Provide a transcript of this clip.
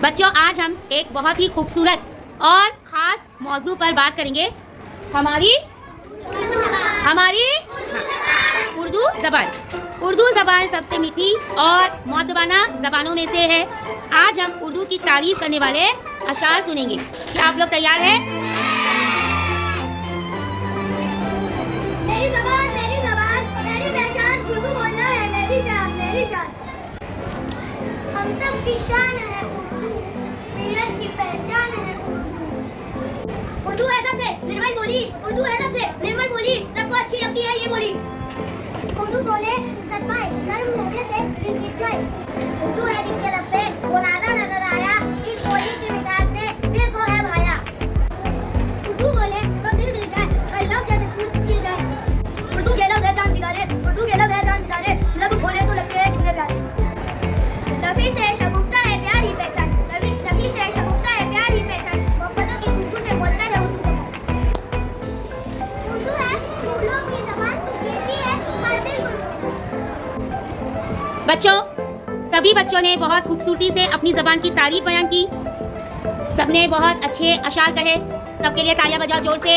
बच्चों, आज हम एक बहुत ही खूबसूरत और ख़ास मौजू पर बात करेंगे। हमारी उर्दू ज़बान। उर्दू ज़बान सबसे मीठी और मुअद्दबाना ज़बानों में से है। आज हम उर्दू की तारीफ़ करने वाले अशार सुनेंगे। क्या आप लोग तैयार हैं? मेरी ज़बान, मेरी पहचान उर्दू बोलना है। मेरी शान हम सब की शान है उर्दू, मिल्लत की पहचान है उर्दू। उर्दू है सबसे निर्मल बोली, उर्दू है सबसे निर्मल बोली, सबको अच्छी लगती है ये बोली। उर्दू बोले इज्जत पाए, नरम लहजे से दिल जीत जाए। उर्दू है जिसके लब पे वो नाज़ा नजर आया, इस बोली की मिठास ने दिल को है भाया। उर्दू बोले तो दिल मिल जाए, हर लफ्ज़ जैसे फूल खिल जाए। उर्दू के लफ्ज़ है जान सितारे, उर्दू के लफ्ज़ है जान सितारे, लब खोले तो लगते हैं कितने प्यारे। रफ़ी से शगुफ्ता है प्यार ही पहचान, रफ़ी से शगुफ्ता है प्यार ही पहचान, मोहब्बतों की खुशबू से बोलता है उर्दू है फूलों की ज़बान, कहती है हर दिल को। बच्चों, सभी बच्चों ने बहुत खूबसूरती से अपनी ज़बान की तारीफ़ बयान की। सबने बहुत अच्छे अशार कहे। सबके लिए तालियां बजाओ जोर से।